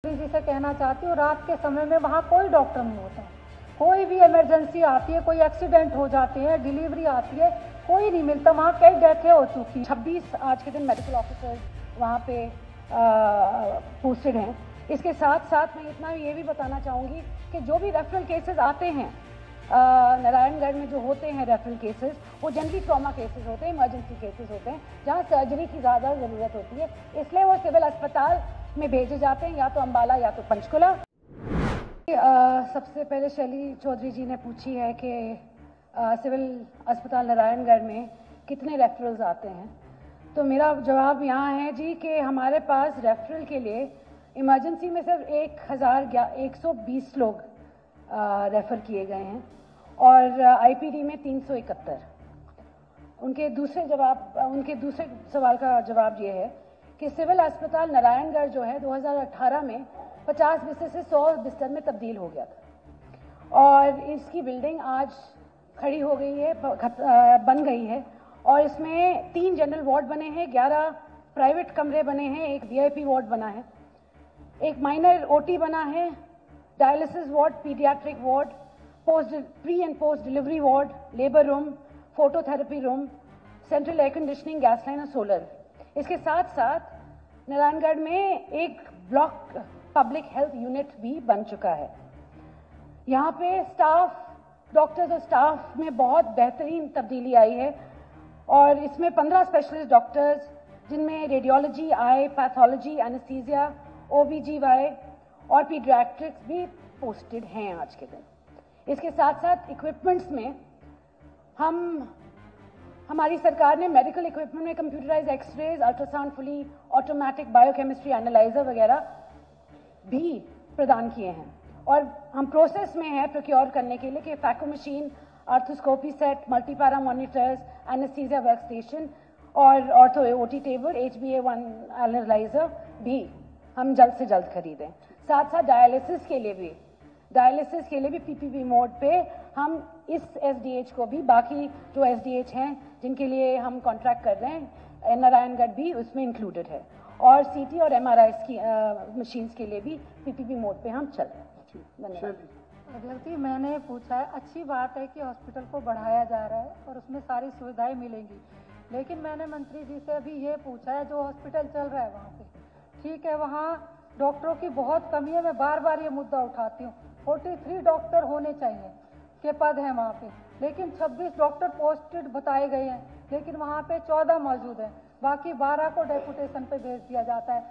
जी से कहना चाहती हूँ, रात के समय में वहाँ कोई डॉक्टर नहीं होता। कोई भी इमरजेंसी आती है, कोई एक्सीडेंट हो जाते हैं, डिलीवरी आती है, कोई नहीं मिलता। वहाँ कई डेथें हो चुकी। 26 आज के दिन मेडिकल ऑफिसर्स वहाँ पे पोस्टेड हैं। इसके साथ साथ मैं इतना ये भी बताना चाहूँगी कि जो भी रेफरल केसेस आते हैं नारायणगढ़ में, जो होते हैं रेफरल केसेस, वो जनरली ट्रॉमा केसेस होते हैं, इमरजेंसी केसेस होते हैं, जहाँ सर्जरी की ज़्यादा ज़रूरत होती है। इसलिए वो सिविल अस्पताल में भेजे जाते हैं, या तो अम्बाला या तो पंचकुला। सबसे पहले शैली चौधरी जी ने पूछी है कि सिविल अस्पताल नारायणगढ़ में कितने रेफरल्स आते हैं। तो मेरा जवाब यहाँ है जी कि हमारे पास रेफरल के लिए इमरजेंसी में सिर्फ 1,120 लोग रेफ़र किए गए हैं और आईपीडी में 371। उनके दूसरे सवाल का जवाब ये है कि सिविल अस्पताल नारायणगढ़ जो है 2018 में 50 बिस्तर से 100 बिस्तर में तब्दील हो गया था और इसकी बिल्डिंग आज खड़ी हो गई है, बन गई है और इसमें 3 जनरल वार्ड बने हैं, 11 प्राइवेट कमरे बने हैं, एक वीआईपी वार्ड बना है, एक माइनर ओटी बना है, dialysis ward, paediatric ward, pre and post delivery ward, labour room, phototherapy room, central air conditioning, gas line और सोलर। इसके साथ साथ नारायणगढ़ में एक ब्लॉक पब्लिक हेल्थ यूनिट भी बन चुका है। यहाँ पे डॉक्टर्स और स्टाफ में बहुत बेहतरीन तब्दीली आई है और इसमें 15 स्पेशलिस्ट डॉक्टर्स, जिनमें रेडियोलॉजी, आई, पैथोलॉजी, एनेस्थीसिया, ओबीजीवाई और पीडियाट्रिक्स भी पोस्टेड हैं आज के दिन। इसके साथ साथ इक्विपमेंट्स में हमारी सरकार ने मेडिकल इक्विपमेंट में computerised x-rays, ultrasound, fully automatic biochemistry analyser वगैरह भी प्रदान किए हैं और हम प्रोसेस में हैं प्रोक्योर करने के लिए कि phaco machine, arthroscopy set, multipara monitors, anaesthesia work station और ortho OT table, HbA1 analyser भी हम जल्द से जल्द खरीदें। साथ साथ डायलिसिस के लिए भी पीपीपी मोड पे हम इस एसडीएच को भी, बाकी जो एसडीएच हैं जिनके लिए हम कॉन्ट्रैक्ट कर रहे हैं, नारायणगढ़ भी उसमें इंक्लूडेड है और सीटी और एमआरआई की मशीन्स के लिए भी पीपीपी मोड पे हम चल रहे हैं। धन्यवाद। अगलती मैंने पूछा है, अच्छी बात है कि हॉस्पिटल को बढ़ाया जा रहा है और उसमें सारी सुविधाएं मिलेंगी, लेकिन मैंने मंत्री जी से अभी ये पूछा है, जो हॉस्पिटल चल रहा है वहाँ पे, ठीक है, वहाँ डॉक्टरों की बहुत कमी है। मैं बार बार ये मुद्दा उठाती हूँ, 43 डॉक्टर होने चाहिए के पद हैं वहाँ पे, लेकिन 26 डॉक्टर पोस्टेड बताए गए हैं, लेकिन वहाँ पे 14 मौजूद हैं, बाकी 12 को डेपुटेशन पे भेज दिया जाता है।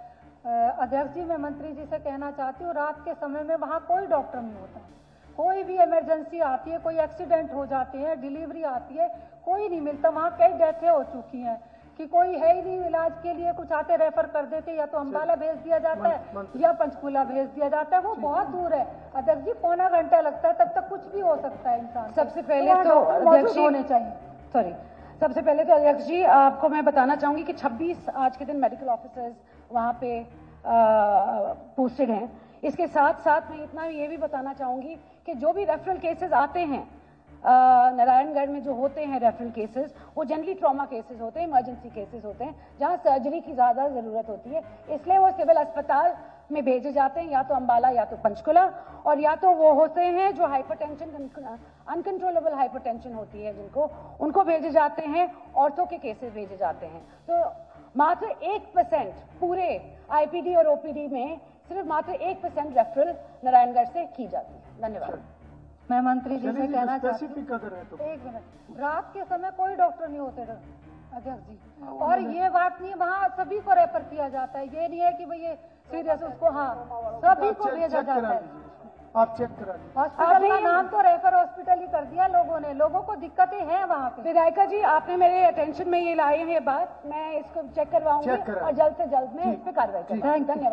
अध्यक्ष जी, मैं मंत्री जी से कहना चाहती हूँ, रात के समय में वहाँ कोई डॉक्टर नहीं होता। कोई भी इमरजेंसी आती है, कोई एक्सीडेंट हो जाते हैं, डिलीवरी आती है, कोई नहीं मिलता। वहाँ कई डेथें हो चुकी हैं कि कोई है ही नहीं इलाज के लिए, कुछ आते रेफर कर देते, या तो अम्बाला भेज दिया जाता है या पंचकुला भेज दिया जाता है, वो बहुत दूर है। अध्यक्ष जी, पौना घंटा लगता है, तब तक कुछ भी हो सकता है इंसान। सबसे पहले तो अध्यक्ष जी होने चाहिए। सबसे पहले तो अध्यक्ष जी, आपको मैं बताना चाहूंगी कि 26 आज के दिन मेडिकल ऑफिसर्स वहाँ पे पोस्टेड हैं। इसके साथ साथ मैं इतना ये भी बताना चाहूंगी कि जो भी रेफरल केसेस आते हैं नारायणगढ़ में, जो होते हैं रेफरल केसेस, वो जनरली ट्रॉमा केसेस होते हैं, इमरजेंसी केसेस होते हैं, जहाँ सर्जरी की ज़्यादा ज़रूरत होती है। इसलिए वो सिविल अस्पताल में भेजे जाते हैं, या तो अम्बाला या तो पंचकुला, और या तो वो होते हैं जो हाइपरटेंशन, अनकंट्रोलेबल हाइपरटेंशन होती है जिनको, उनको भेजे जाते हैं, ऑर्थो के केसेस भेजे जाते हैं। तो मात्र 1% पूरे आईपीडी और ओपीडी में सिर्फ मात्र 1% रेफरल नारायणगढ़ से की जाती है। धन्यवाद। मैं मंत्री जी से कहना चाहती हूँ, एक मिनट, रात के समय कोई डॉक्टर नहीं होते अध्यक्ष जी, और ये बात नहीं, वहाँ सभी को रेफर किया जाता है। ये नहीं है कि भाई ये सीरियस, उसको सभी को भेजा जाता है। आप चेक करा दीजिए। हॉस्पिटल का नाम तो रेफर हॉस्पिटल ही कर दिया लोगों ने, लोगों को दिक्कतें हैं वहाँ पे। विधायिका जी, आपने मेरे अटेंशन में ये लाई है ये बात, मैं इसको चेक करवाऊंगी और जल्द से जल्द में इस पे कार्रवाई करूंगी। धन्यवाद।